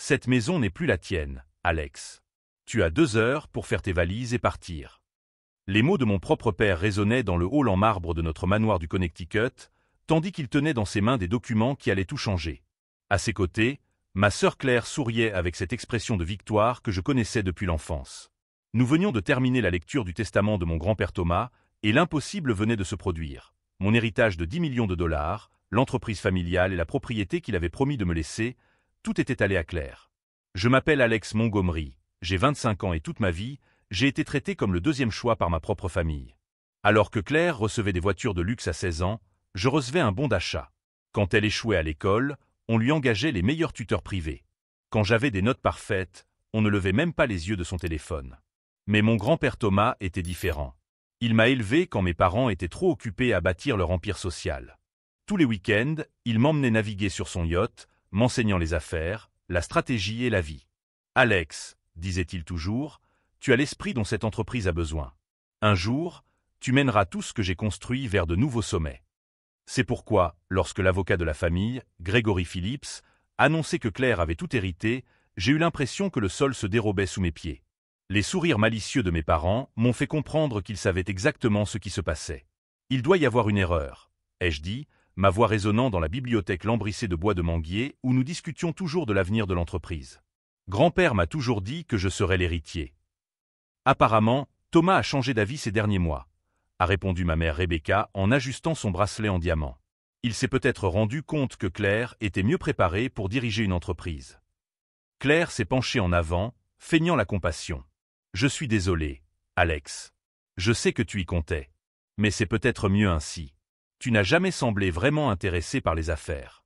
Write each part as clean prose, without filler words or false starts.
Cette maison n'est plus la tienne, Alex. Tu as 2 heures pour faire tes valises et partir. Les mots de mon propre père résonnaient dans le hall en marbre de notre manoir du Connecticut, tandis qu'il tenait dans ses mains des documents qui allaient tout changer. À ses côtés, ma sœur Claire souriait avec cette expression de victoire que je connaissais depuis l'enfance. Nous venions de terminer la lecture du testament de mon grand-père Thomas, et l'impossible venait de se produire. Mon héritage de 10 millions de dollars, l'entreprise familiale et la propriété qu'il avait promis de me laisser, tout était allé à clair. Je m'appelle Alex Montgomery, j'ai 25 ans et toute ma vie, j'ai été traité comme le 2e choix par ma propre famille. Alors que Claire recevait des voitures de luxe à 16 ans, je recevais un bon d'achat. Quand elle échouait à l'école, on lui engageait les meilleurs tuteurs privés. Quand j'avais des notes parfaites, on ne levait même pas les yeux de son téléphone. Mais mon grand-père Thomas était différent. Il m'a élevé quand mes parents étaient trop occupés à bâtir leur empire social. Tous les week-ends, il m'emmenait naviguer sur son yacht, m'enseignant les affaires, la stratégie et la vie. « Alex, disait-il toujours, tu as l'esprit dont cette entreprise a besoin. Un jour, tu mèneras tout ce que j'ai construit vers de nouveaux sommets. » C'est pourquoi, lorsque l'avocat de la famille, Gregory Phillips, annonçait que Claire avait tout hérité, j'ai eu l'impression que le sol se dérobait sous mes pieds. Les sourires malicieux de mes parents m'ont fait comprendre qu'ils savaient exactement ce qui se passait. « Il doit y avoir une erreur », ai-je dit, ma voix résonnant dans la bibliothèque lambrissée de bois de manguier où nous discutions toujours de l'avenir de l'entreprise. Grand-père m'a toujours dit que je serais l'héritier. Apparemment, Thomas a changé d'avis ces derniers mois, a répondu ma mère Rebecca en ajustant son bracelet en diamant. Il s'est peut-être rendu compte que Claire était mieux préparée pour diriger une entreprise. Claire s'est penchée en avant, feignant la compassion. Je suis désolé, Alex. Je sais que tu y comptais. Mais c'est peut-être mieux ainsi. Tu n'as jamais semblé vraiment intéressé par les affaires.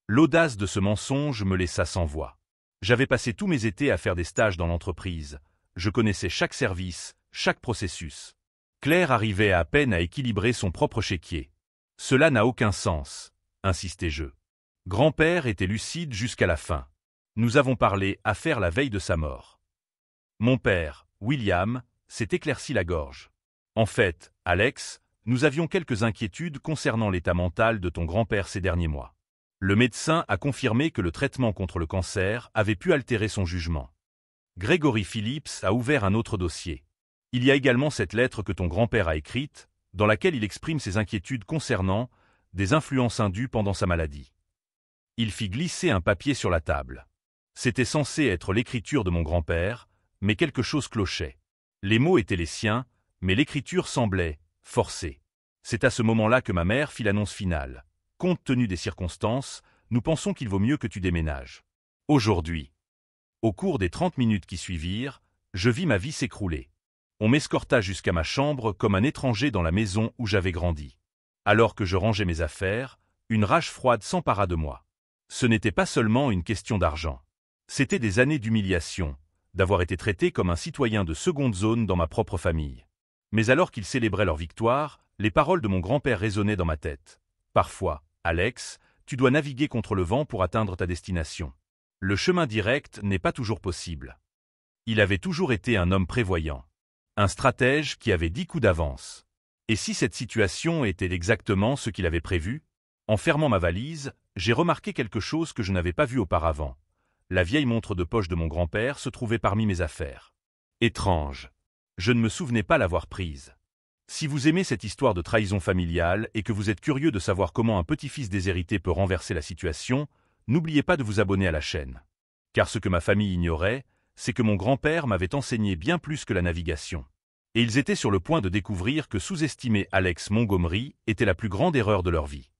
L'audace de ce mensonge me laissa sans voix. J'avais passé tous mes étés à faire des stages dans l'entreprise. Je connaissais chaque service, chaque processus. Claire arrivait à peine à équilibrer son propre chéquier. Cela n'a aucun sens, insistai-je. Grand-père était lucide jusqu'à la fin. Nous avons parlé affaire la veille de sa mort. Mon père, William, s'est éclairci la gorge. En fait, Alex, nous avions quelques inquiétudes concernant l'état mental de ton grand-père ces derniers mois. Le médecin a confirmé que le traitement contre le cancer avait pu altérer son jugement. Gregory Phillips a ouvert un autre dossier. Il y a également cette lettre que ton grand-père a écrite, dans laquelle il exprime ses inquiétudes concernant des influences indues pendant sa maladie. Il fit glisser un papier sur la table. C'était censé être l'écriture de mon grand-père, mais quelque chose clochait. Les mots étaient les siens, mais l'écriture semblait forcée. C'est à ce moment-là que ma mère fit l'annonce finale. Compte tenu des circonstances, nous pensons qu'il vaut mieux que tu déménages. Aujourd'hui. Au cours des 30 minutes qui suivirent, je vis ma vie s'écrouler. On m'escorta jusqu'à ma chambre comme un étranger dans la maison où j'avais grandi. Alors que je rangeais mes affaires, une rage froide s'empara de moi. Ce n'était pas seulement une question d'argent. C'était des années d'humiliation, d'avoir été traité comme un citoyen de seconde zone dans ma propre famille. Mais alors qu'ils célébraient leur victoire, les paroles de mon grand-père résonnaient dans ma tête. Parfois, Alex, tu dois naviguer contre le vent pour atteindre ta destination. Le chemin direct n'est pas toujours possible. Il avait toujours été un homme prévoyant. Un stratège qui avait 10 coups d'avance. Et si cette situation était exactement ce qu'il avait prévu? En fermant ma valise, j'ai remarqué quelque chose que je n'avais pas vu auparavant. La vieille montre de poche de mon grand-père se trouvait parmi mes affaires. Étrange. Je ne me souvenais pas l'avoir prise. Si vous aimez cette histoire de trahison familiale et que vous êtes curieux de savoir comment un petit-fils déshérité peut renverser la situation, n'oubliez pas de vous abonner à la chaîne. Car ce que ma famille ignorait, c'est que mon grand-père m'avait enseigné bien plus que la navigation. Et ils étaient sur le point de découvrir que sous-estimer Alex Montgomery était la plus grande erreur de leur vie.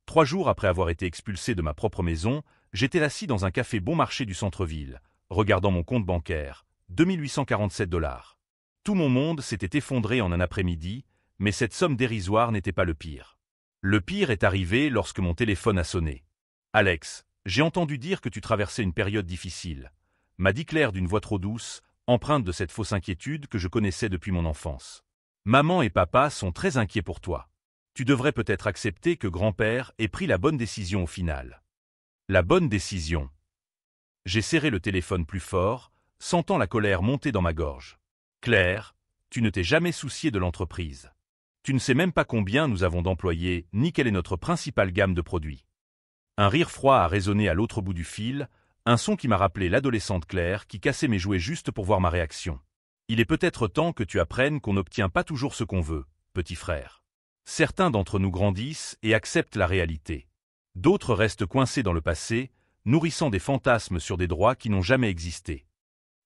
3 jours après avoir été expulsé de ma propre maison, j'étais assis dans un café bon marché du centre-ville, regardant mon compte bancaire, 2847 $. Tout mon monde s'était effondré en un après-midi, mais cette somme dérisoire n'était pas le pire. Le pire est arrivé lorsque mon téléphone a sonné. « Alex, j'ai entendu dire que tu traversais une période difficile », m'a dit Claire d'une voix trop douce, empreinte de cette fausse inquiétude que je connaissais depuis mon enfance. « Maman et papa sont très inquiets pour toi. Tu devrais peut-être accepter que grand-père ait pris la bonne décision au final. » La bonne décision. J'ai serré le téléphone plus fort, sentant la colère monter dans ma gorge. « Claire, tu ne t'es jamais souciée de l'entreprise. Tu ne sais même pas combien nous avons d'employés, ni quelle est notre principale gamme de produits. » Un rire froid a résonné à l'autre bout du fil, Un son qui m'a rappelé l'adolescente Claire qui cassait mes jouets juste pour voir ma réaction. Il est peut-être temps que tu apprennes qu'on n'obtient pas toujours ce qu'on veut, petit frère. Certains d'entre nous grandissent et acceptent la réalité. D'autres restent coincés dans le passé, nourrissant des fantasmes sur des droits qui n'ont jamais existé.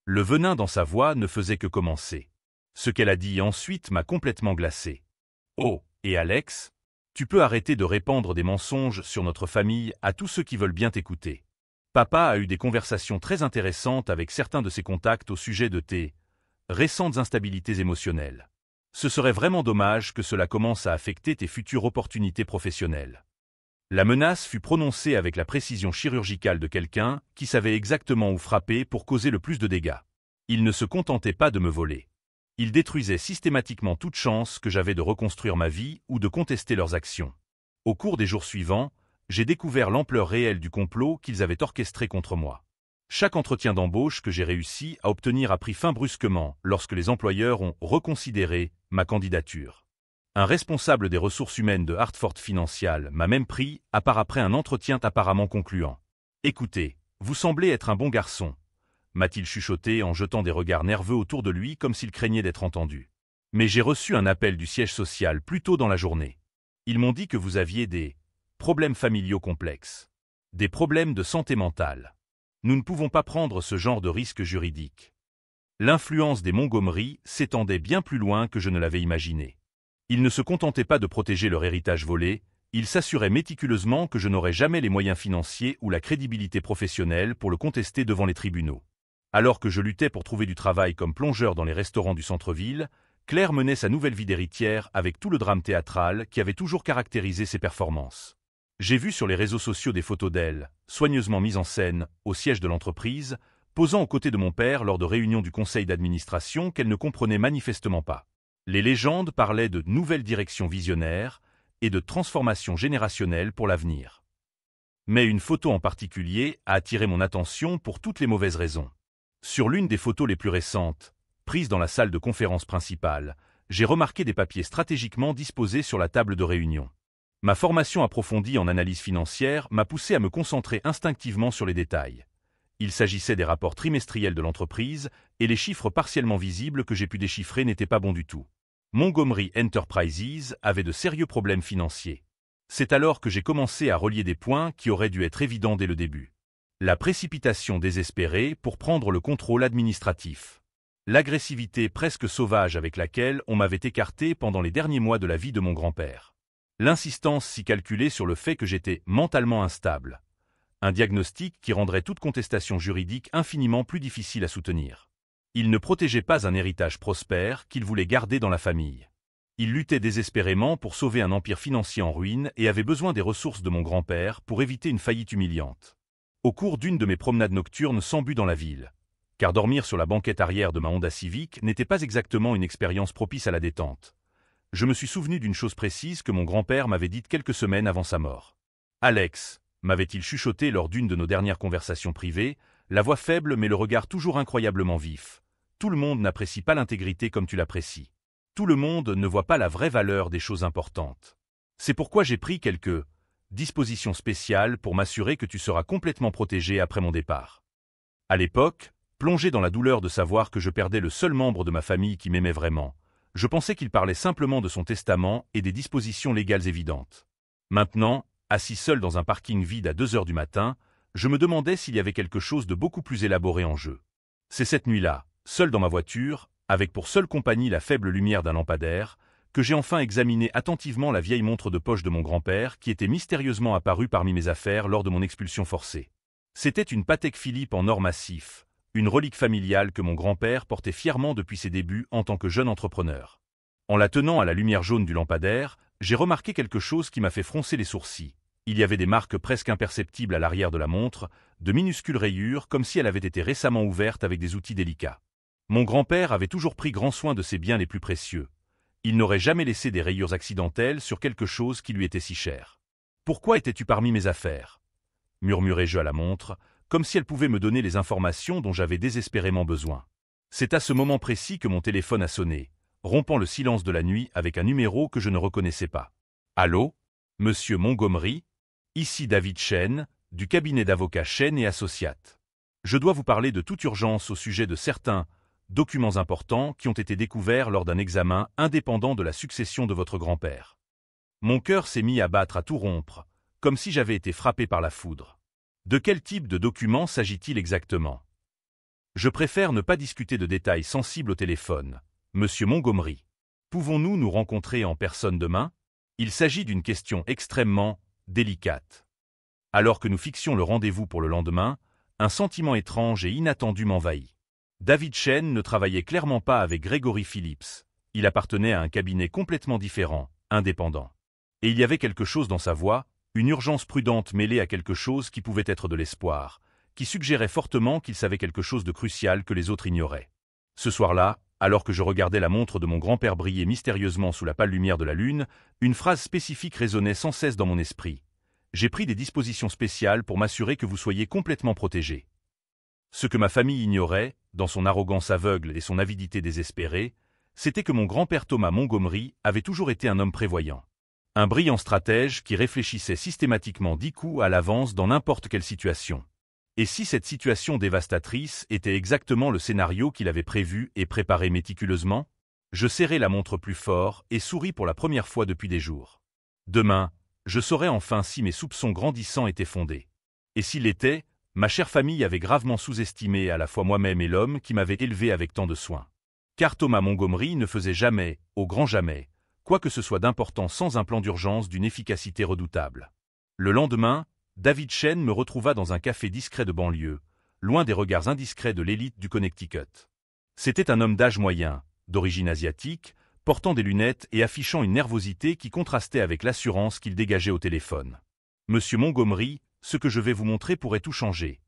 Le venin dans sa voix ne faisait que commencer. Ce qu'elle a dit ensuite m'a complètement glacé. Oh, et Alex, tu peux arrêter de répandre des mensonges sur notre famille à tous ceux qui veulent bien t'écouter. Papa a eu des conversations très intéressantes avec certains de ses contacts au sujet de tes récentes instabilités émotionnelles. Ce serait vraiment dommage que cela commence à affecter tes futures opportunités professionnelles. La menace fut prononcée avec la précision chirurgicale de quelqu'un qui savait exactement où frapper pour causer le plus de dégâts. Il ne se contentait pas de me voler. Il détruisait systématiquement toute chance que j'avais de reconstruire ma vie ou de contester leurs actions. Au cours des jours suivants, j'ai découvert l'ampleur réelle du complot qu'ils avaient orchestré contre moi. Chaque entretien d'embauche que j'ai réussi à obtenir a pris fin brusquement lorsque les employeurs ont reconsidéré ma candidature. Un responsable des ressources humaines de Hartford Financial m'a même pris à part après un entretien apparemment concluant. « Écoutez, vous semblez être un bon garçon », m'a-t-il chuchoté en jetant des regards nerveux autour de lui comme s'il craignait d'être entendu. Mais j'ai reçu un appel du siège social plus tôt dans la journée. Ils m'ont dit que vous aviez des problèmes familiaux complexes, des problèmes de santé mentale. Nous ne pouvons pas prendre ce genre de risque juridique. L'influence des Montgomery s'étendait bien plus loin que je ne l'avais imaginé. Ils ne se contentaient pas de protéger leur héritage volé, ils s'assuraient méticuleusement que je n'aurais jamais les moyens financiers ou la crédibilité professionnelle pour le contester devant les tribunaux. Alors que je luttais pour trouver du travail comme plongeur dans les restaurants du centre-ville, Claire menait sa nouvelle vie d'héritière avec tout le drame théâtral qui avait toujours caractérisé ses performances. J'ai vu sur les réseaux sociaux des photos d'elle, soigneusement mises en scène, au siège de l'entreprise, posant aux côtés de mon père lors de réunions du conseil d'administration qu'elle ne comprenait manifestement pas. Les légendes parlaient de nouvelles directions visionnaires et de transformations générationnelles pour l'avenir. Mais une photo en particulier a attiré mon attention pour toutes les mauvaises raisons. Sur l'une des photos les plus récentes, prise dans la salle de conférence principale, j'ai remarqué des papiers stratégiquement disposés sur la table de réunion. Ma formation approfondie en analyse financière m'a poussé à me concentrer instinctivement sur les détails. Il s'agissait des rapports trimestriels de l'entreprise et les chiffres partiellement visibles que j'ai pu déchiffrer n'étaient pas bons du tout. Montgomery Enterprises avait de sérieux problèmes financiers. C'est alors que j'ai commencé à relier des points qui auraient dû être évidents dès le début. La précipitation désespérée pour prendre le contrôle administratif. L'agressivité presque sauvage avec laquelle on m'avait écarté pendant les derniers mois de la vie de mon grand-père. L'insistance si calculée sur le fait que j'étais mentalement instable. Un diagnostic qui rendrait toute contestation juridique infiniment plus difficile à soutenir. Il ne protégeait pas un héritage prospère qu'il voulait garder dans la famille. Il luttait désespérément pour sauver un empire financier en ruine et avait besoin des ressources de mon grand-père pour éviter une faillite humiliante. Au cours d'une de mes promenades nocturnes sans but dans la ville, car dormir sur la banquette arrière de ma Honda Civic n'était pas exactement une expérience propice à la détente. Je me suis souvenu d'une chose précise que mon grand-père m'avait dite quelques semaines avant sa mort. « Alex », m'avait-il chuchoté lors d'une de nos dernières conversations privées, la voix faible mais le regard toujours incroyablement vif. « Tout le monde n'apprécie pas l'intégrité comme tu l'apprécies. Tout le monde ne voit pas la vraie valeur des choses importantes. C'est pourquoi j'ai pris quelques dispositions spéciales pour m'assurer que tu seras complètement protégé après mon départ. » À l'époque, plongé dans la douleur de savoir que je perdais le seul membre de ma famille qui m'aimait vraiment, je pensais qu'il parlait simplement de son testament et des dispositions légales évidentes. Maintenant, assis seul dans un parking vide à 2 heures du matin, je me demandais s'il y avait quelque chose de beaucoup plus élaboré en jeu. C'est cette nuit-là, seul dans ma voiture, avec pour seule compagnie la faible lumière d'un lampadaire, que j'ai enfin examiné attentivement la vieille montre de poche de mon grand-père qui était mystérieusement apparue parmi mes affaires lors de mon expulsion forcée. C'était une Patek Philippe en or massif, une relique familiale que mon grand-père portait fièrement depuis ses débuts en tant que jeune entrepreneur. En la tenant à la lumière jaune du lampadaire, j'ai remarqué quelque chose qui m'a fait froncer les sourcils. Il y avait des marques presque imperceptibles à l'arrière de la montre, de minuscules rayures comme si elle avait été récemment ouverte avec des outils délicats. Mon grand-père avait toujours pris grand soin de ses biens les plus précieux. Il n'aurait jamais laissé des rayures accidentelles sur quelque chose qui lui était si cher. « Pourquoi étais-tu parmi mes affaires ?» murmurai-je à la montre, comme si elle pouvait me donner les informations dont j'avais désespérément besoin. C'est à ce moment précis que mon téléphone a sonné, rompant le silence de la nuit avec un numéro que je ne reconnaissais pas. « Allô, Monsieur Montgomery, ici David Chen, du cabinet d'avocats Chen et Associates. Je dois vous parler de toute urgence au sujet de certains documents importants qui ont été découverts lors d'un examen indépendant de la succession de votre grand-père. Mon cœur s'est mis à battre à tout rompre, comme si j'avais été frappé par la foudre. De quel type de documents s'agit-il exactement? Je préfère ne pas discuter de détails sensibles au téléphone. Monsieur Montgomery, pouvons-nous nous rencontrer en personne demain? Il s'agit d'une question extrêmement délicate. Alors que nous fixions le rendez-vous pour le lendemain, un sentiment étrange et inattendu m'envahit. David Chen ne travaillait clairement pas avec Gregory Phillips. Il appartenait à un cabinet complètement différent, indépendant. Et il y avait quelque chose dans sa voix, une urgence prudente mêlée à quelque chose qui pouvait être de l'espoir, qui suggérait fortement qu'il savait quelque chose de crucial que les autres ignoraient. Ce soir-là, alors que je regardais la montre de mon grand-père briller mystérieusement sous la pâle lumière de la lune, une phrase spécifique résonnait sans cesse dans mon esprit. J'ai pris des dispositions spéciales pour m'assurer que vous soyez complètement protégés. Ce que ma famille ignorait, dans son arrogance aveugle et son avidité désespérée, c'était que mon grand-père Thomas Montgomery avait toujours été un homme prévoyant. Un brillant stratège qui réfléchissait systématiquement 10 coups à l'avance dans n'importe quelle situation. Et si cette situation dévastatrice était exactement le scénario qu'il avait prévu et préparé méticuleusement? Je serrai la montre plus fort et souris pour la première fois depuis des jours. Demain, je saurai enfin si mes soupçons grandissants étaient fondés. Et s'ils l'étaient, ma chère famille avait gravement sous-estimé à la fois moi-même et l'homme qui m'avait élevé avec tant de soin. Car Thomas Montgomery ne faisait jamais, au grand jamais, quoi que ce soit d'important sans un plan d'urgence d'une efficacité redoutable. Le lendemain, David Chen me retrouva dans un café discret de banlieue, loin des regards indiscrets de l'élite du Connecticut. C'était un homme d'âge moyen, d'origine asiatique, portant des lunettes et affichant une nervosité qui contrastait avec l'assurance qu'il dégageait au téléphone. « Monsieur Montgomery, ce que je vais vous montrer pourrait tout changer »,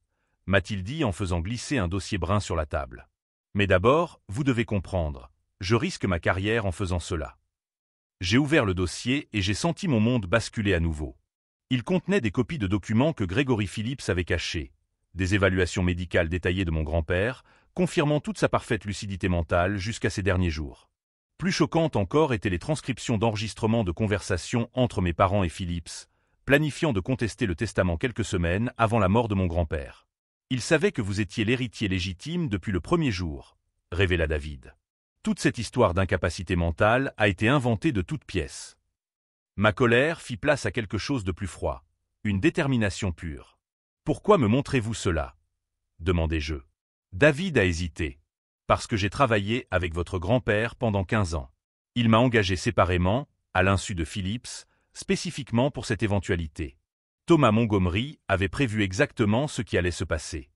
m'a-t-il dit en faisant glisser un dossier brun sur la table. « Mais d'abord, vous devez comprendre, je risque ma carrière en faisant cela. » J'ai ouvert le dossier et j'ai senti mon monde basculer à nouveau. Il contenait des copies de documents que Gregory Phillips avait cachés, des évaluations médicales détaillées de mon grand-père, confirmant toute sa parfaite lucidité mentale jusqu'à ses derniers jours. Plus choquantes encore étaient les transcriptions d'enregistrements de conversations entre mes parents et Phillips, planifiant de contester le testament quelques semaines avant la mort de mon grand-père. « Il savait que vous étiez l'héritier légitime depuis le premier jour », révéla David. Toute cette histoire d'incapacité mentale a été inventée de toutes pièces. Ma colère fit place à quelque chose de plus froid, une détermination pure. « Pourquoi me montrez-vous cela ?» demandai-je. David a hésité. « Parce que j'ai travaillé avec votre grand-père pendant 15 ans. Il m'a engagé séparément, à l'insu de Phillips, spécifiquement pour cette éventualité. Thomas Montgomery avait prévu exactement ce qui allait se passer.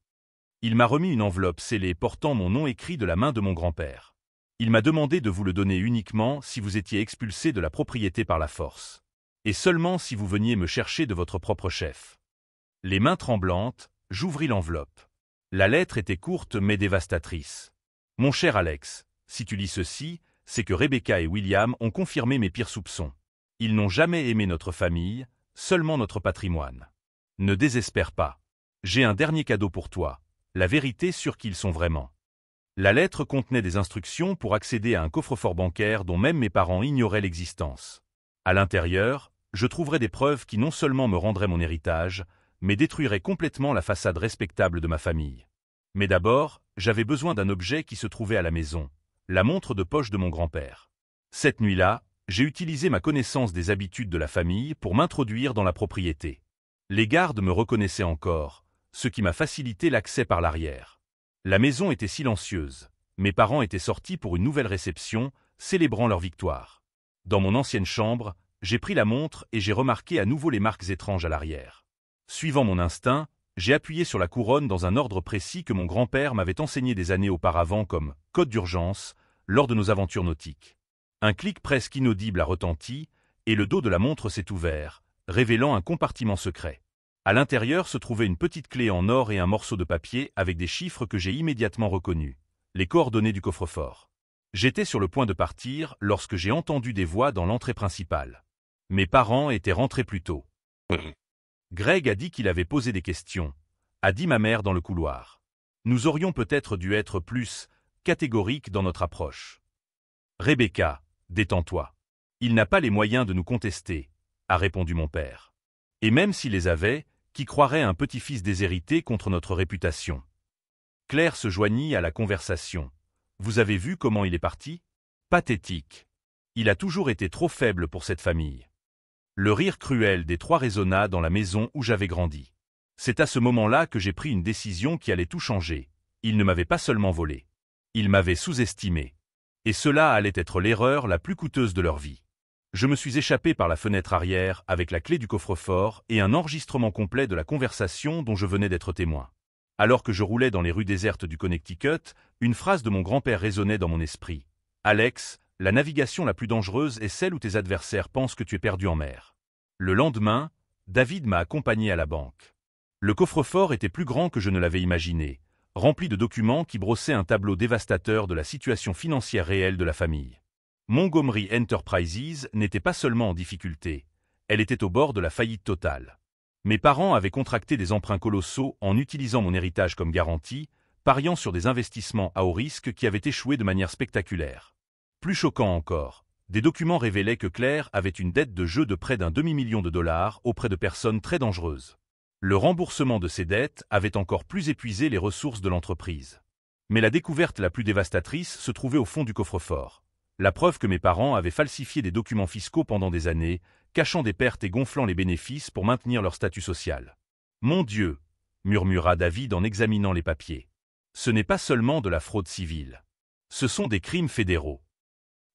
Il m'a remis une enveloppe scellée portant mon nom écrit de la main de mon grand-père. Il m'a demandé de vous le donner uniquement si vous étiez expulsé de la propriété par la force. Et seulement si vous veniez me chercher de votre propre chef. » Les mains tremblantes, j'ouvris l'enveloppe. La lettre était courte mais dévastatrice. « Mon cher Alex, si tu lis ceci, c'est que Rebecca et William ont confirmé mes pires soupçons. Ils n'ont jamais aimé notre famille, seulement notre patrimoine. Ne désespère pas. J'ai un dernier cadeau pour toi, la vérité sur qui ils sont vraiment. » La lettre contenait des instructions pour accéder à un coffre-fort bancaire dont même mes parents ignoraient l'existence. À l'intérieur, je trouverais des preuves qui non seulement me rendraient mon héritage, mais détruiraient complètement la façade respectable de ma famille. Mais d'abord, j'avais besoin d'un objet qui se trouvait à la maison, la montre de poche de mon grand-père. Cette nuit-là, j'ai utilisé ma connaissance des habitudes de la famille pour m'introduire dans la propriété. Les gardes me reconnaissaient encore, ce qui m'a facilité l'accès par l'arrière. La maison était silencieuse. Mes parents étaient sortis pour une nouvelle réception, célébrant leur victoire. Dans mon ancienne chambre, j'ai pris la montre et j'ai remarqué à nouveau les marques étranges à l'arrière. Suivant mon instinct, j'ai appuyé sur la couronne dans un ordre précis que mon grand-père m'avait enseigné des années auparavant comme « code d'urgence » lors de nos aventures nautiques. Un clic presque inaudible a retenti, et le dos de la montre s'est ouvert, révélant un compartiment secret. À l'intérieur se trouvait une petite clé en or et un morceau de papier avec des chiffres que j'ai immédiatement reconnus, les coordonnées du coffre-fort. J'étais sur le point de partir lorsque j'ai entendu des voix dans l'entrée principale. Mes parents étaient rentrés plus tôt. Greg a dit qu'il avait posé des questions, a dit ma mère dans le couloir. Nous aurions peut-être dû être plus catégoriques dans notre approche. Rebecca, détends-toi. Il n'a pas les moyens de nous contester, a répondu mon père. Et même s'il les avait, qui croirait un petit-fils déshérité contre notre réputation? Claire se joignit à la conversation. Vous avez vu comment il est parti? Pathétique. Il a toujours été trop faible pour cette famille. Le rire cruel des trois résonna dans la maison où j'avais grandi. C'est à ce moment-là que j'ai pris une décision qui allait tout changer. Il ne m'avait pas seulement volé. Il m'avait sous-estimé. Et cela allait être l'erreur la plus coûteuse de leur vie. Je me suis échappé par la fenêtre arrière avec la clé du coffre-fort et un enregistrement complet de la conversation dont je venais d'être témoin. Alors que je roulais dans les rues désertes du Connecticut, une phrase de mon grand-père résonnait dans mon esprit. « Alex, la navigation la plus dangereuse est celle où tes adversaires pensent que tu es perdu en mer. » Le lendemain, David m'a accompagné à la banque. Le coffre-fort était plus grand que je ne l'avais imaginé, rempli de documents qui brossaient un tableau dévastateur de la situation financière réelle de la famille. Montgomery Enterprises n'était pas seulement en difficulté, elle était au bord de la faillite totale. Mes parents avaient contracté des emprunts colossaux en utilisant mon héritage comme garantie, pariant sur des investissements à haut risque qui avaient échoué de manière spectaculaire. Plus choquant encore, des documents révélaient que Claire avait une dette de jeu de près d'un demi-million de dollars auprès de personnes très dangereuses. Le remboursement de ces dettes avait encore plus épuisé les ressources de l'entreprise. Mais la découverte la plus dévastatrice se trouvait au fond du coffre-fort. La preuve que mes parents avaient falsifié des documents fiscaux pendant des années, cachant des pertes et gonflant les bénéfices pour maintenir leur statut social. « Mon Dieu !» murmura David en examinant les papiers. « Ce n'est pas seulement de la fraude civile. Ce sont des crimes fédéraux. »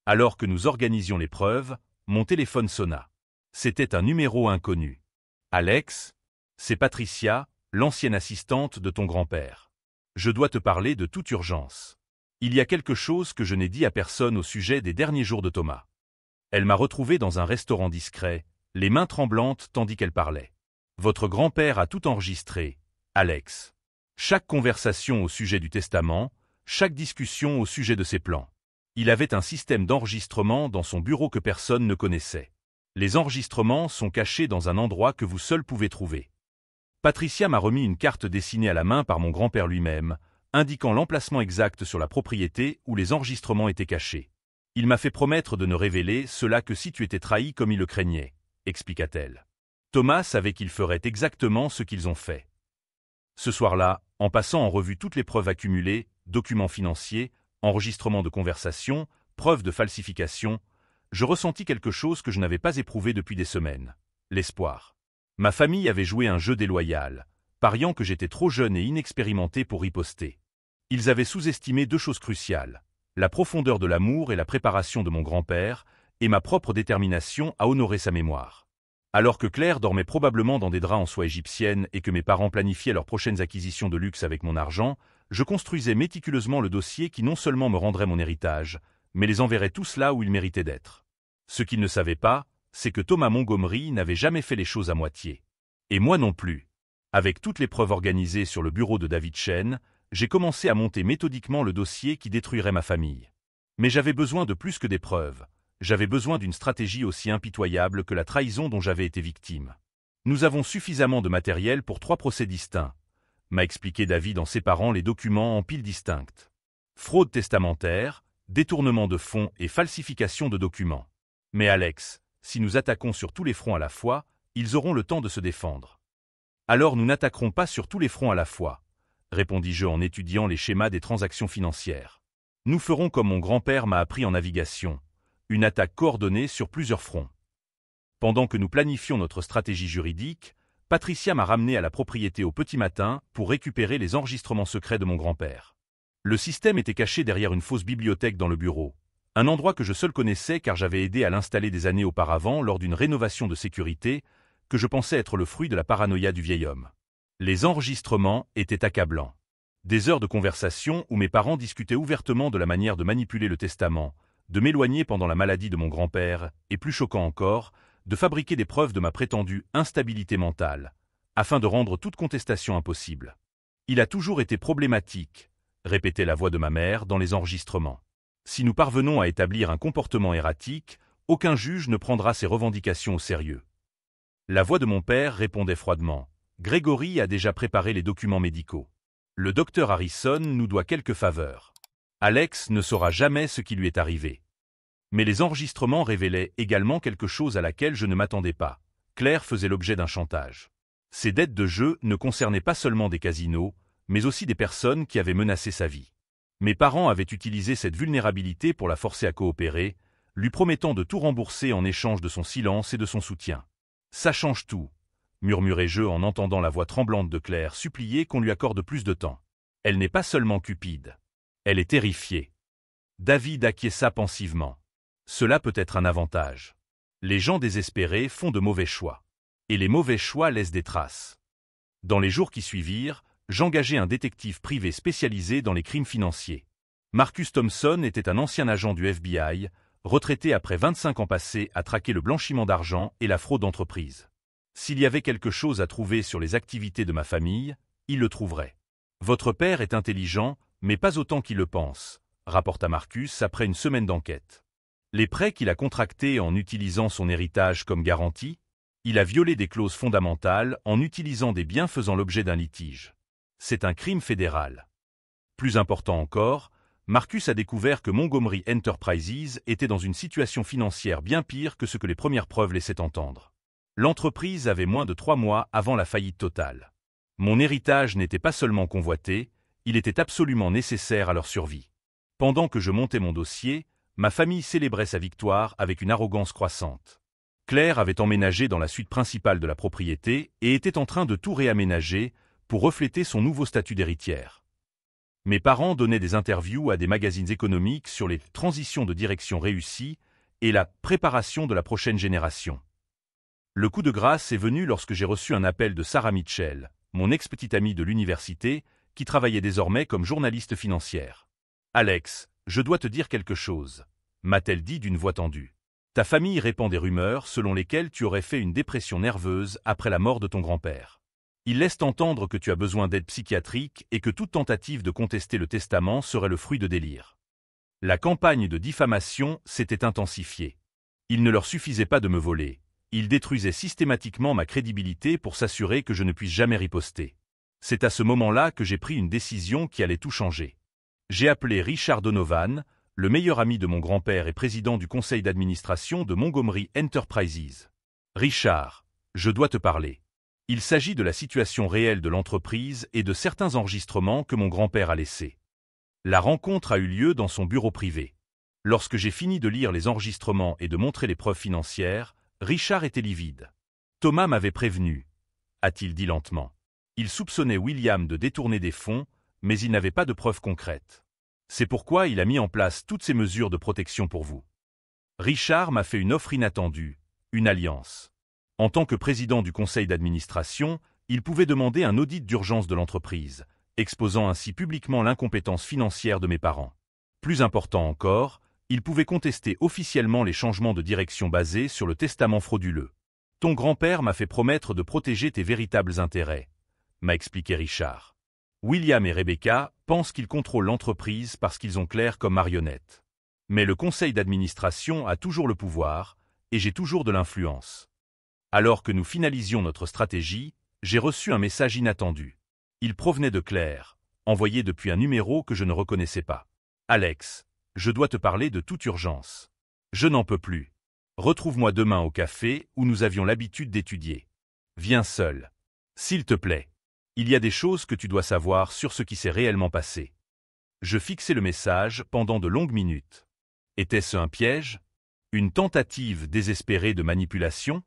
Alors que nous organisions les preuves, mon téléphone sonna. C'était un numéro inconnu. « Alex, c'est Patricia, l'ancienne assistante de ton grand-père. Je dois te parler de toute urgence. Il y a quelque chose que je n'ai dit à personne au sujet des derniers jours de Thomas. » Elle m'a retrouvé dans un restaurant discret, les mains tremblantes tandis qu'elle parlait. « Votre grand-père a tout enregistré, Alex. Chaque conversation au sujet du testament, chaque discussion au sujet de ses plans. Il avait un système d'enregistrement dans son bureau que personne ne connaissait. Les enregistrements sont cachés dans un endroit que vous seul pouvez trouver. » Patricia m'a remis une carte dessinée à la main par mon grand-père lui-même, indiquant l'emplacement exact sur la propriété où les enregistrements étaient cachés. « Il m'a fait promettre de ne révéler cela que si tu étais trahi comme il le craignait, » expliqua-t-elle. Thomas savait qu'ils feraient exactement ce qu'ils ont fait. Ce soir-là, en passant en revue toutes les preuves accumulées, documents financiers, enregistrements de conversation, preuves de falsification, je ressentis quelque chose que je n'avais pas éprouvé depuis des semaines, l'espoir. Ma famille avait joué un jeu déloyal, pariant que j'étais trop jeune et inexpérimenté pour riposter. Ils avaient sous-estimé deux choses cruciales, la profondeur de l'amour et la préparation de mon grand-père, et ma propre détermination à honorer sa mémoire. Alors que Claire dormait probablement dans des draps en soie égyptienne et que mes parents planifiaient leurs prochaines acquisitions de luxe avec mon argent, je construisais méticuleusement le dossier qui non seulement me rendrait mon héritage, mais les enverrait tous là où ils méritaient d'être. Ce qu'ils ne savaient pas, c'est que Thomas Montgomery n'avait jamais fait les choses à moitié. Et moi non plus. Avec toutes les preuves organisées sur le bureau de David Chen, j'ai commencé à monter méthodiquement le dossier qui détruirait ma famille. Mais j'avais besoin de plus que des preuves. J'avais besoin d'une stratégie aussi impitoyable que la trahison dont j'avais été victime. Nous avons suffisamment de matériel pour 3 procès distincts, m'a expliqué David en séparant les documents en piles distinctes. Fraude testamentaire, détournement de fonds et falsification de documents. Mais Alex, si nous attaquons sur tous les fronts à la fois, ils auront le temps de se défendre. Alors nous n'attaquerons pas sur tous les fronts à la fois, répondis-je en étudiant les schémas des transactions financières. Nous ferons comme mon grand-père m'a appris en navigation, une attaque coordonnée sur plusieurs fronts. Pendant que nous planifions notre stratégie juridique, Patricia m'a ramené à la propriété au petit matin pour récupérer les enregistrements secrets de mon grand-père. Le système était caché derrière une fausse bibliothèque dans le bureau, un endroit que je seul connaissais car j'avais aidé à l'installer des années auparavant lors d'une rénovation de sécurité que je pensais être le fruit de la paranoïa du vieil homme. Les enregistrements étaient accablants. Des heures de conversation où mes parents discutaient ouvertement de la manière de manipuler le testament, de m'éloigner pendant la maladie de mon grand-père, et plus choquant encore, de fabriquer des preuves de ma prétendue instabilité mentale, afin de rendre toute contestation impossible. Il a toujours été problématique, répétait la voix de ma mère dans les enregistrements. Si nous parvenons à établir un comportement erratique, aucun juge ne prendra ces revendications au sérieux. La voix de mon père répondait froidement. Grégory a déjà préparé les documents médicaux. Le docteur Harrison nous doit quelques faveurs. Alex ne saura jamais ce qui lui est arrivé. Mais les enregistrements révélaient également quelque chose à laquelle je ne m'attendais pas. Claire faisait l'objet d'un chantage. Ses dettes de jeu ne concernaient pas seulement des casinos, mais aussi des personnes qui avaient menacé sa vie. Mes parents avaient utilisé cette vulnérabilité pour la forcer à coopérer, lui promettant de tout rembourser en échange de son silence et de son soutien. « Ça change tout », murmurai-je en entendant la voix tremblante de Claire supplier qu'on lui accorde plus de temps. Elle n'est pas seulement cupide. Elle est terrifiée. David acquiesça pensivement. Cela peut être un avantage. Les gens désespérés font de mauvais choix. Et les mauvais choix laissent des traces. Dans les jours qui suivirent, j'engageai un détective privé spécialisé dans les crimes financiers. Marcus Thompson était un ancien agent du FBI, retraité après 25 ans passés à traquer le blanchiment d'argent et la fraude d'entreprise. S'il y avait quelque chose à trouver sur les activités de ma famille, il le trouverait. Votre père est intelligent, mais pas autant qu'il le pense, rapporta Marcus après une semaine d'enquête. Les prêts qu'il a contractés en utilisant son héritage comme garantie, il a violé des clauses fondamentales en utilisant des biens faisant l'objet d'un litige. C'est un crime fédéral. Plus important encore, Marcus a découvert que Montgomery Enterprises était dans une situation financière bien pire que ce que les premières preuves laissaient entendre. L'entreprise avait moins de 3 mois avant la faillite totale. Mon héritage n'était pas seulement convoité, il était absolument nécessaire à leur survie. Pendant que je montais mon dossier, ma famille célébrait sa victoire avec une arrogance croissante. Claire avait emménagé dans la suite principale de la propriété et était en train de tout réaménager pour refléter son nouveau statut d'héritière. Mes parents donnaient des interviews à des magazines économiques sur les transitions de direction réussies et la préparation de la prochaine génération. Le coup de grâce est venu lorsque j'ai reçu un appel de Sarah Mitchell, mon ex-petite amie de l'université, qui travaillait désormais comme journaliste financière. « Alex, je dois te dire quelque chose », m'a-t-elle dit d'une voix tendue. « Ta famille répand des rumeurs selon lesquelles tu aurais fait une dépression nerveuse après la mort de ton grand-père. Ils laissent entendre que tu as besoin d'aide psychiatrique et que toute tentative de contester le testament serait le fruit de délire. » La campagne de diffamation s'était intensifiée. Il ne leur suffisait pas de me voler. Ils détruisaient systématiquement ma crédibilité pour s'assurer que je ne puisse jamais riposter. C'est à ce moment-là que j'ai pris une décision qui allait tout changer. J'ai appelé Richard Donovan, le meilleur ami de mon grand-père et président du conseil d'administration de Montgomery Enterprises. « Richard, je dois te parler. Il s'agit de la situation réelle de l'entreprise et de certains enregistrements que mon grand-père a laissés. » La rencontre a eu lieu dans son bureau privé. Lorsque j'ai fini de lire les enregistrements et de montrer les preuves financières, Richard était livide. « Thomas m'avait prévenu, » a-t-il dit lentement. Il soupçonnait William de détourner des fonds, mais il n'avait pas de preuves concrètes. C'est pourquoi il a mis en place toutes ces mesures de protection pour vous. Richard m'a fait une offre inattendue, une alliance. En tant que président du conseil d'administration, il pouvait demander un audit d'urgence de l'entreprise, exposant ainsi publiquement l'incompétence financière de mes parents. Plus important encore, il pouvait contester officiellement les changements de direction basés sur le testament frauduleux. « Ton grand-père m'a fait promettre de protéger tes véritables intérêts », m'a expliqué Richard. William et Rebecca pensent qu'ils contrôlent l'entreprise parce qu'ils ont Claire comme marionnette. Mais le conseil d'administration a toujours le pouvoir, et j'ai toujours de l'influence. Alors que nous finalisions notre stratégie, j'ai reçu un message inattendu. Il provenait de Claire, envoyé depuis un numéro que je ne reconnaissais pas. « Alex, je dois te parler de toute urgence. Je n'en peux plus. Retrouve-moi demain au café où nous avions l'habitude d'étudier. Viens seul. S'il te plaît. Il y a des choses que tu dois savoir sur ce qui s'est réellement passé. » Je fixai le message pendant de longues minutes. Était-ce un piège? Une tentative désespérée de manipulation?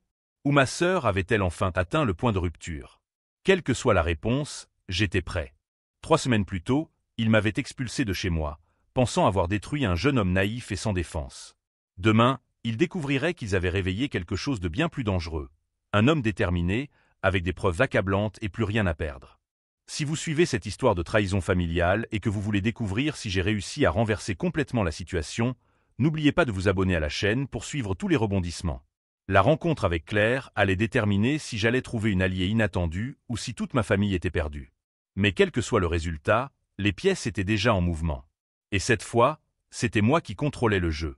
Ou ma sœur avait-elle enfin atteint le point de rupture? Quelle que soit la réponse, j'étais prêt. 3 semaines plus tôt, il m'avait expulsé de chez moi, pensant avoir détruit un jeune homme naïf et sans défense. Demain, ils découvriraient qu'ils avaient réveillé quelque chose de bien plus dangereux. Un homme déterminé, avec des preuves accablantes et plus rien à perdre. Si vous suivez cette histoire de trahison familiale et que vous voulez découvrir si j'ai réussi à renverser complètement la situation, n'oubliez pas de vous abonner à la chaîne pour suivre tous les rebondissements. La rencontre avec Claire allait déterminer si j'allais trouver une alliée inattendue ou si toute ma famille était perdue. Mais quel que soit le résultat, les pièces étaient déjà en mouvement. Et cette fois, c'était moi qui contrôlais le jeu.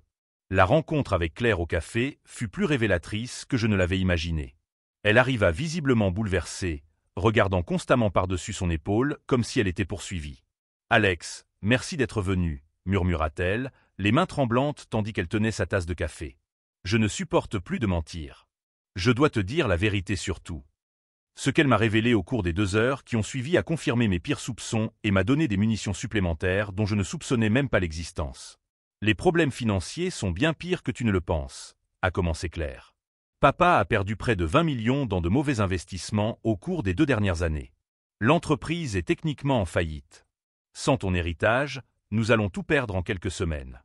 La rencontre avec Claire au café fut plus révélatrice que je ne l'avais imaginé. Elle arriva visiblement bouleversée, regardant constamment par-dessus son épaule comme si elle était poursuivie. « Alex, merci d'être venu », murmura-t-elle, les mains tremblantes tandis qu'elle tenait sa tasse de café. « Je ne supporte plus de mentir. Je dois te dire la vérité sur tout. Ce qu'elle m'a révélé au cours des 2 heures qui ont suivi a confirmé mes pires soupçons et m'a donné des munitions supplémentaires dont je ne soupçonnais même pas l'existence. Les problèmes financiers sont bien pires que tu ne le penses, a commencé Claire. Papa a perdu près de 20 millions dans de mauvais investissements au cours des 2 dernières années. L'entreprise est techniquement en faillite. Sans ton héritage, nous allons tout perdre en quelques semaines.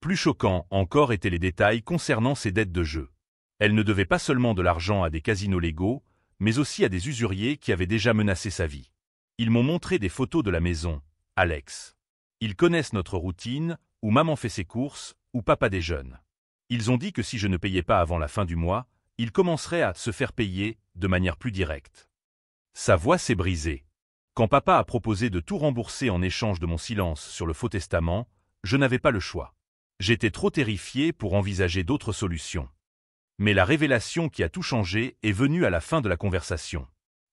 Plus choquants encore étaient les détails concernant ses dettes de jeu. Elle ne devait pas seulement de l'argent à des casinos légaux, mais aussi à des usuriers qui avaient déjà menacé sa vie. Ils m'ont montré des photos de la maison, Alex. Ils connaissent notre routine, où maman fait ses courses, où papa déjeune. Ils ont dit que si je ne payais pas avant la fin du mois, ils commenceraient à se faire payer de manière plus directe. Sa voix s'est brisée. Quand papa a proposé de tout rembourser en échange de mon silence sur le faux testament, je n'avais pas le choix. J'étais trop terrifié pour envisager d'autres solutions. Mais la révélation qui a tout changé est venue à la fin de la conversation.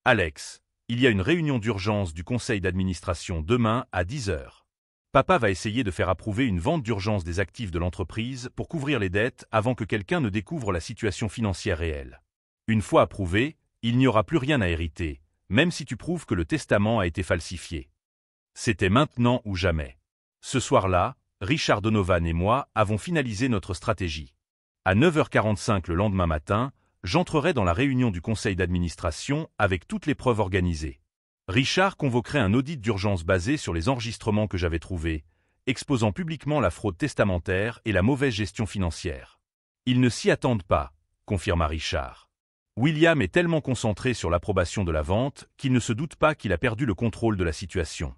Alex, il y a une réunion d'urgence du conseil d'administration demain à 10 heures. Papa va essayer de faire approuver une vente d'urgence des actifs de l'entreprise pour couvrir les dettes avant que quelqu'un ne découvre la situation financière réelle. Une fois approuvé, il n'y aura plus rien à hériter, même si tu prouves que le testament a été falsifié. C'était maintenant ou jamais. Ce soir-là, Richard Donovan et moi avons finalisé notre stratégie. À 9h45 le lendemain matin, j'entrerai dans la réunion du conseil d'administration avec toutes les preuves organisées. Richard convoquerait un audit d'urgence basé sur les enregistrements que j'avais trouvés, exposant publiquement la fraude testamentaire et la mauvaise gestion financière. Ils ne s'y attendent pas, confirma Richard. William est tellement concentré sur l'approbation de la vente qu'il ne se doute pas qu'il a perdu le contrôle de la situation.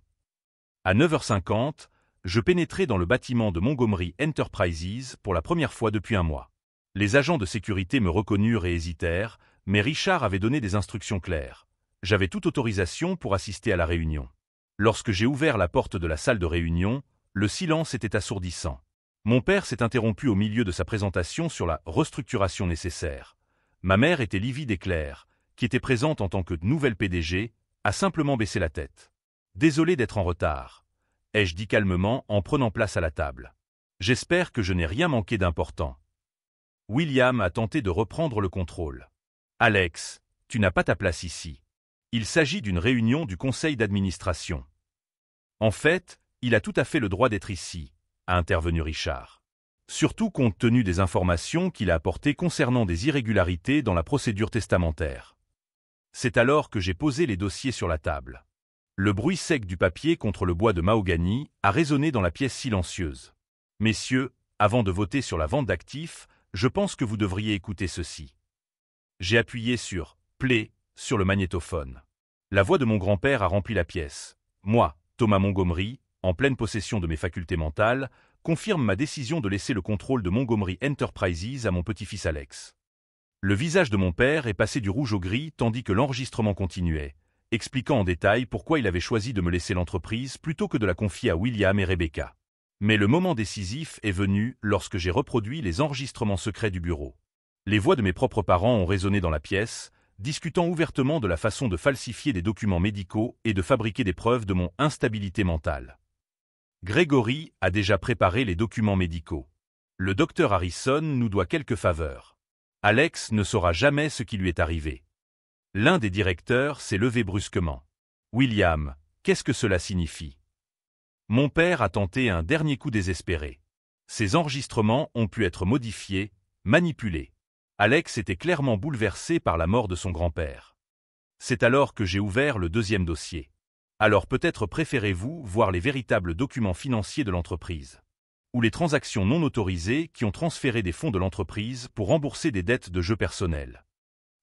À 9h50, je pénétrai dans le bâtiment de Montgomery Enterprises pour la première fois depuis un mois. Les agents de sécurité me reconnurent et hésitèrent, mais Richard avait donné des instructions claires. J'avais toute autorisation pour assister à la réunion. Lorsque j'ai ouvert la porte de la salle de réunion, le silence était assourdissant. Mon père s'est interrompu au milieu de sa présentation sur la restructuration nécessaire. Ma mère était livide et Claire, qui était présente en tant que nouvelle PDG, a simplement baissé la tête. Désolé d'être en retard, ai-je dit calmement en prenant place à la table. J'espère que je n'ai rien manqué d'important. William a tenté de reprendre le contrôle. Alex, tu n'as pas ta place ici. Il s'agit d'une réunion du conseil d'administration. En fait, il a tout à fait le droit d'être ici, a intervenu Richard. Surtout compte tenu des informations qu'il a apportées concernant des irrégularités dans la procédure testamentaire. C'est alors que j'ai posé les dossiers sur la table. Le bruit sec du papier contre le bois de mahogany a résonné dans la pièce silencieuse. Messieurs, avant de voter sur la vente d'actifs, je pense que vous devriez écouter ceci. J'ai appuyé sur « Play » sur le magnétophone. La voix de mon grand-père a rempli la pièce. Moi, Thomas Montgomery, en pleine possession de mes facultés mentales, confirme ma décision de laisser le contrôle de Montgomery Enterprises à mon petit-fils Alex. Le visage de mon père est passé du rouge au gris tandis que l'enregistrement continuait, expliquant en détail pourquoi il avait choisi de me laisser l'entreprise plutôt que de la confier à William et Rebecca. Mais le moment décisif est venu lorsque j'ai reproduit les enregistrements secrets du bureau. Les voix de mes propres parents ont résonné dans la pièce, discutant ouvertement de la façon de falsifier des documents médicaux et de fabriquer des preuves de mon instabilité mentale. Gregory a déjà préparé les documents médicaux. Le docteur Harrison nous doit quelques faveurs. Alex ne saura jamais ce qui lui est arrivé. L'un des directeurs s'est levé brusquement. William, qu'est-ce que cela signifie? Mon père a tenté un dernier coup désespéré. Ces enregistrements ont pu être modifiés, manipulés. Alex était clairement bouleversé par la mort de son grand-père. C'est alors que j'ai ouvert le deuxième dossier. Alors peut-être préférez-vous voir les véritables documents financiers de l'entreprise, ou les transactions non autorisées qui ont transféré des fonds de l'entreprise pour rembourser des dettes de jeu personnelles.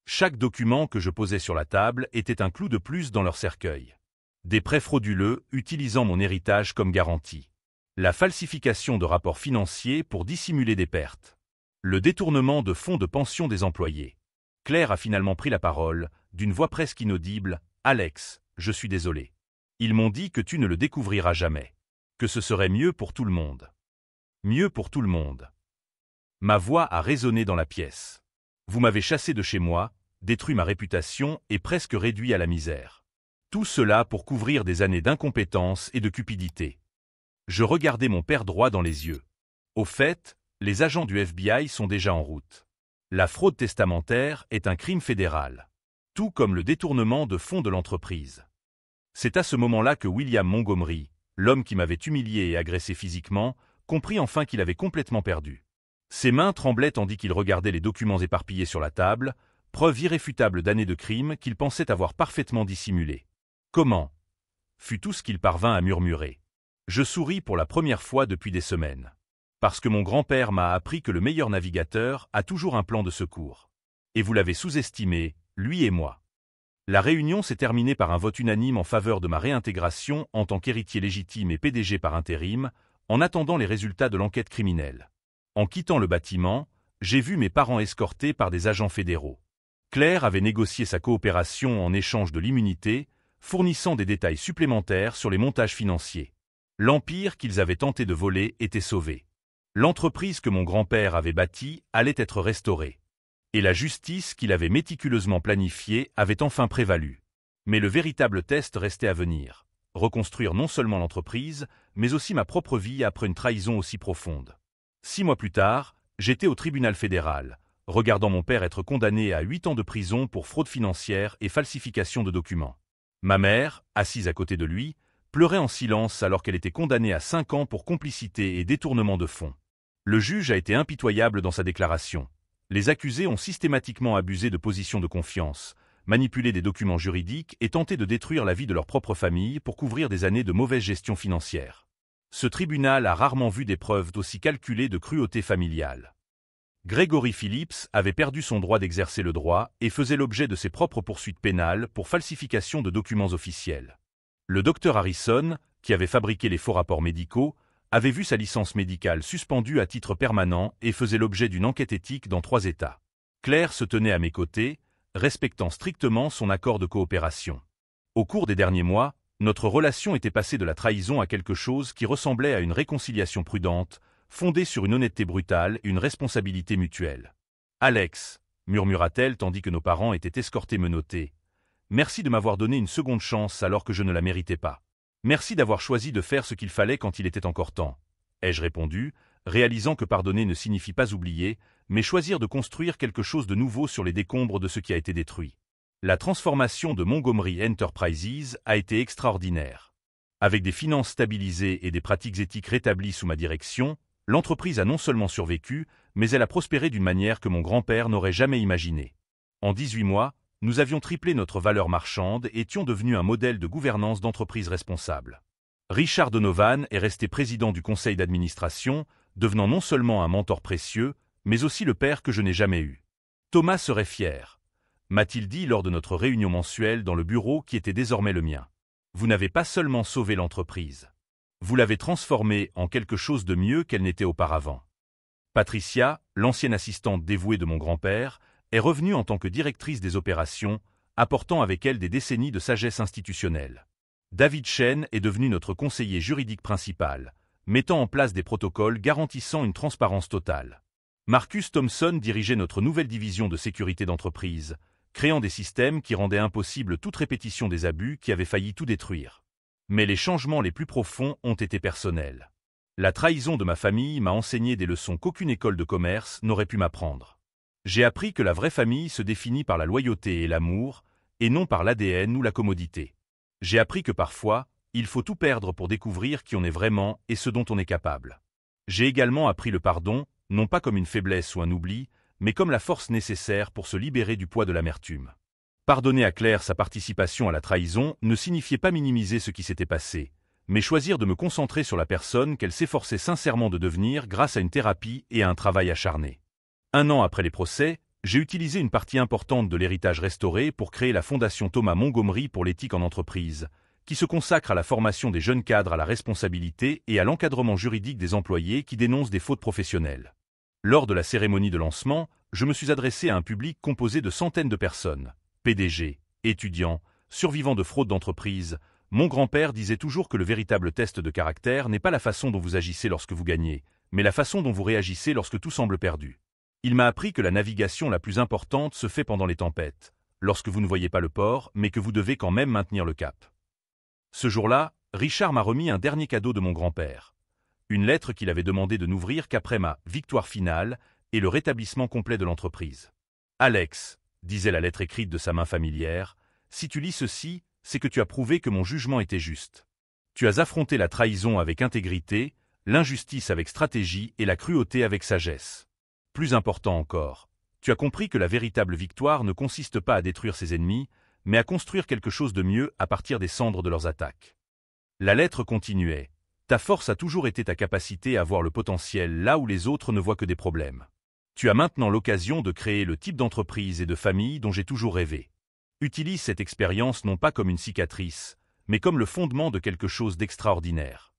Chaque document que je posais sur la table était un clou de plus dans leur cercueil. Des prêts frauduleux utilisant mon héritage comme garantie. La falsification de rapports financiers pour dissimuler des pertes. Le détournement de fonds de pension des employés. Claire a finalement pris la parole, d'une voix presque inaudible. « Alex, je suis désolé. Ils m'ont dit que tu ne le découvriras jamais. Que ce serait mieux pour tout le monde. Mieux pour tout le monde. » Ma voix a résonné dans la pièce. Vous m'avez chassé de chez moi, détruit ma réputation et presque réduit à la misère. Tout cela pour couvrir des années d'incompétence et de cupidité. Je regardais mon père droit dans les yeux. Au fait, les agents du FBI sont déjà en route. La fraude testamentaire est un crime fédéral. tout comme le détournement de fonds de l'entreprise. C'est à ce moment-là que William Montgomery, l'homme qui m'avait humilié et agressé physiquement, comprit enfin qu'il avait complètement perdu. Ses mains tremblaient tandis qu'il regardait les documents éparpillés sur la table, preuve irréfutable d'années de crimes qu'il pensait avoir parfaitement dissimulés. « Comment » fut tout ce qu'il parvint à murmurer. Je souris pour la première fois depuis des semaines. Parce que mon grand-père m'a appris que le meilleur navigateur a toujours un plan de secours. Et vous l'avez sous-estimé, lui et moi. La réunion s'est terminée par un vote unanime en faveur de ma réintégration en tant qu'héritier légitime et PDG par intérim, en attendant les résultats de l'enquête criminelle. En quittant le bâtiment, j'ai vu mes parents escortés par des agents fédéraux. Claire avait négocié sa coopération en échange de l'immunité, fournissant des détails supplémentaires sur les montages financiers. L'empire qu'ils avaient tenté de voler était sauvé. L'entreprise que mon grand-père avait bâtie allait être restaurée. Et la justice qu'il avait méticuleusement planifiée avait enfin prévalu. Mais le véritable test restait à venir. Reconstruire non seulement l'entreprise, mais aussi ma propre vie après une trahison aussi profonde. 6 mois plus tard, j'étais au tribunal fédéral, regardant mon père être condamné à 8 ans de prison pour fraude financière et falsification de documents. Ma mère, assise à côté de lui, pleurait en silence alors qu'elle était condamnée à 5 ans pour complicité et détournement de fonds. Le juge a été impitoyable dans sa déclaration. Les accusés ont systématiquement abusé de positions de confiance, manipulé des documents juridiques et tenté de détruire la vie de leur propre famille pour couvrir des années de mauvaise gestion financière. Ce tribunal a rarement vu des preuves d'aussi calculées de cruauté familiale. Gregory Phillips avait perdu son droit d'exercer le droit et faisait l'objet de ses propres poursuites pénales pour falsification de documents officiels. Le docteur Harrison, qui avait fabriqué les faux rapports médicaux, avait vu sa licence médicale suspendue à titre permanent et faisait l'objet d'une enquête éthique dans 3 États. Claire se tenait à mes côtés, respectant strictement son accord de coopération. Au cours des derniers mois, notre relation était passée de la trahison à quelque chose qui ressemblait à une réconciliation prudente, fondée sur une honnêteté brutale et une responsabilité mutuelle. « Alex » murmura-t-elle tandis que nos parents étaient escortés menottés. « Merci de m'avoir donné une seconde chance alors que je ne la méritais pas. Merci d'avoir choisi de faire ce qu'il fallait quand il était encore temps. » ai-je répondu, réalisant que pardonner ne signifie pas oublier, mais choisir de construire quelque chose de nouveau sur les décombres de ce qui a été détruit. La transformation de Montgomery Enterprises a été extraordinaire. Avec des finances stabilisées et des pratiques éthiques rétablies sous ma direction, l'entreprise a non seulement survécu, mais elle a prospéré d'une manière que mon grand-père n'aurait jamais imaginée. En 18 mois, nous avions triplé notre valeur marchande et étions devenus un modèle de gouvernance d'entreprise responsable. Richard Donovan est resté président du conseil d'administration, devenant non seulement un mentor précieux, mais aussi le père que je n'ai jamais eu. Thomas serait fier, m'a-t-il dit lors de notre réunion mensuelle dans le bureau qui était désormais le mien. Vous n'avez pas seulement sauvé l'entreprise. Vous l'avez transformée en quelque chose de mieux qu'elle n'était auparavant. Patricia, l'ancienne assistante dévouée de mon grand-père, est revenue en tant que directrice des opérations, apportant avec elle des décennies de sagesse institutionnelle. David Chen est devenu notre conseiller juridique principal, mettant en place des protocoles garantissant une transparence totale. Marcus Thompson dirigeait notre nouvelle division de sécurité d'entreprise, créant des systèmes qui rendaient impossible toute répétition des abus qui avaient failli tout détruire. Mais les changements les plus profonds ont été personnels. La trahison de ma famille m'a enseigné des leçons qu'aucune école de commerce n'aurait pu m'apprendre. J'ai appris que la vraie famille se définit par la loyauté et l'amour, et non par l'ADN ou la commodité. J'ai appris que parfois, il faut tout perdre pour découvrir qui on est vraiment et ce dont on est capable. J'ai également appris le pardon, non pas comme une faiblesse ou un oubli, mais comme la force nécessaire pour se libérer du poids de l'amertume. Pardonner à Claire sa participation à la trahison ne signifiait pas minimiser ce qui s'était passé, mais choisir de me concentrer sur la personne qu'elle s'efforçait sincèrement de devenir grâce à une thérapie et à un travail acharné. 1 an après les procès, j'ai utilisé une partie importante de l'héritage restauré pour créer la Fondation Thomas Montgomery pour l'éthique en entreprise, qui se consacre à la formation des jeunes cadres à la responsabilité et à l'encadrement juridique des employés qui dénoncent des fautes professionnelles. Lors de la cérémonie de lancement, je me suis adressé à un public composé de centaines de personnes, PDG, étudiants, survivants de fraudes d'entreprise. Mon grand-père disait toujours que le véritable test de caractère n'est pas la façon dont vous agissez lorsque vous gagnez, mais la façon dont vous réagissez lorsque tout semble perdu. Il m'a appris que la navigation la plus importante se fait pendant les tempêtes, lorsque vous ne voyez pas le port, mais que vous devez quand même maintenir le cap. Ce jour-là, Richard m'a remis un dernier cadeau de mon grand-père. Une lettre qu'il avait demandé de n'ouvrir qu'après ma victoire finale et le rétablissement complet de l'entreprise. « Alex » disait la lettre écrite de sa main familière, si tu lis ceci, c'est que tu as prouvé que mon jugement était juste. Tu as affronté la trahison avec intégrité, l'injustice avec stratégie et la cruauté avec sagesse. Plus important encore, tu as compris que la véritable victoire ne consiste pas à détruire ses ennemis, mais à construire quelque chose de mieux à partir des cendres de leurs attaques. La lettre continuait. Ta force a toujours été ta capacité à voir le potentiel là où les autres ne voient que des problèmes. Tu as maintenant l'occasion de créer le type d'entreprise et de famille dont j'ai toujours rêvé. Utilise cette expérience non pas comme une cicatrice, mais comme le fondement de quelque chose d'extraordinaire.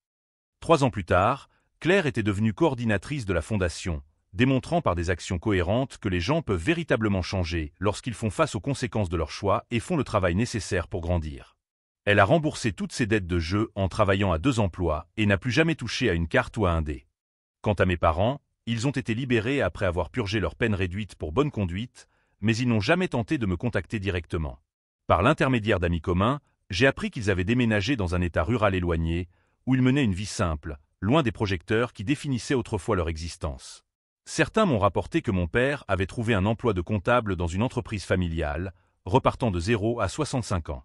3 ans plus tard, Claire était devenue coordinatrice de la fondation, démontrant par des actions cohérentes que les gens peuvent véritablement changer lorsqu'ils font face aux conséquences de leurs choix et font le travail nécessaire pour grandir. Elle a remboursé toutes ses dettes de jeu en travaillant à 2 emplois et n'a plus jamais touché à une carte ou à un dé. Quant à mes parents, ils ont été libérés après avoir purgé leur peine réduite pour bonne conduite, mais ils n'ont jamais tenté de me contacter directement. Par l'intermédiaire d'amis communs, j'ai appris qu'ils avaient déménagé dans un état rural éloigné, où ils menaient une vie simple, loin des projecteurs qui définissaient autrefois leur existence. Certains m'ont rapporté que mon père avait trouvé un emploi de comptable dans une entreprise familiale, repartant de 0 à 65 ans.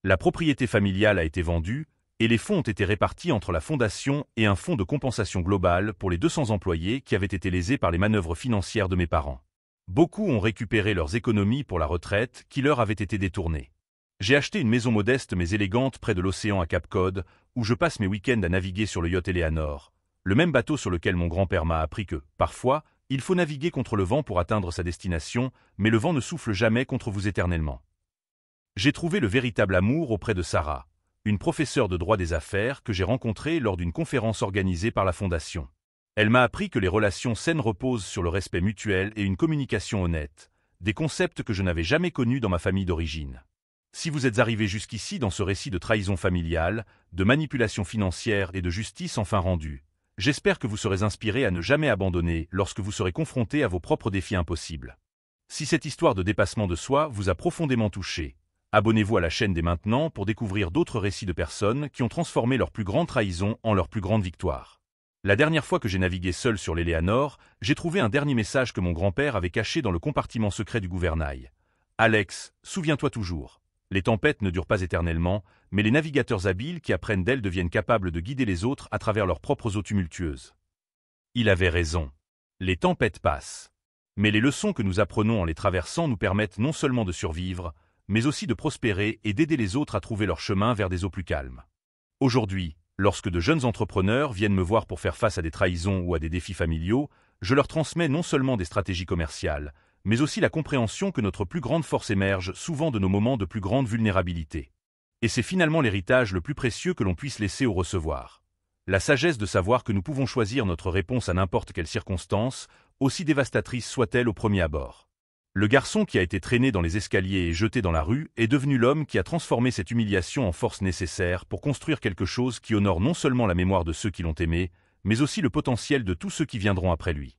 La propriété familiale a été vendue, et les fonds ont été répartis entre la fondation et un fonds de compensation globale pour les 200 employés qui avaient été lésés par les manœuvres financières de mes parents. Beaucoup ont récupéré leurs économies pour la retraite qui leur avaient été détournées. J'ai acheté une maison modeste mais élégante près de l'océan à Cap Cod, où je passe mes week-ends à naviguer sur le yacht Eleanor, le même bateau sur lequel mon grand-père m'a appris que, parfois, il faut naviguer contre le vent pour atteindre sa destination, mais le vent ne souffle jamais contre vous éternellement. J'ai trouvé le véritable amour auprès de Sarah, une professeure de droit des affaires que j'ai rencontrée lors d'une conférence organisée par la Fondation. Elle m'a appris que les relations saines reposent sur le respect mutuel et une communication honnête, des concepts que je n'avais jamais connus dans ma famille d'origine. Si vous êtes arrivé jusqu'ici dans ce récit de trahison familiale, de manipulation financière et de justice enfin rendue, j'espère que vous serez inspiré à ne jamais abandonner lorsque vous serez confronté à vos propres défis impossibles. Si cette histoire de dépassement de soi vous a profondément touché, abonnez-vous à la chaîne dès maintenant pour découvrir d'autres récits de personnes qui ont transformé leur plus grande trahison en leur plus grande victoire. La dernière fois que j'ai navigué seul sur l'Eleanor, j'ai trouvé un dernier message que mon grand-père avait caché dans le compartiment secret du gouvernail. Alex, souviens-toi toujours. Les tempêtes ne durent pas éternellement, mais les navigateurs habiles qui apprennent d'elles deviennent capables de guider les autres à travers leurs propres eaux tumultueuses. Il avait raison. Les tempêtes passent. Mais les leçons que nous apprenons en les traversant nous permettent non seulement de survivre, mais aussi de prospérer et d'aider les autres à trouver leur chemin vers des eaux plus calmes. Aujourd'hui, lorsque de jeunes entrepreneurs viennent me voir pour faire face à des trahisons ou à des défis familiaux, je leur transmets non seulement des stratégies commerciales, mais aussi la compréhension que notre plus grande force émerge souvent de nos moments de plus grande vulnérabilité. Et c'est finalement l'héritage le plus précieux que l'on puisse laisser au recevoir. La sagesse de savoir que nous pouvons choisir notre réponse à n'importe quelle circonstance, aussi dévastatrice soit-elle au premier abord. Le garçon qui a été traîné dans les escaliers et jeté dans la rue est devenu l'homme qui a transformé cette humiliation en force nécessaire pour construire quelque chose qui honore non seulement la mémoire de ceux qui l'ont aimé, mais aussi le potentiel de tous ceux qui viendront après lui.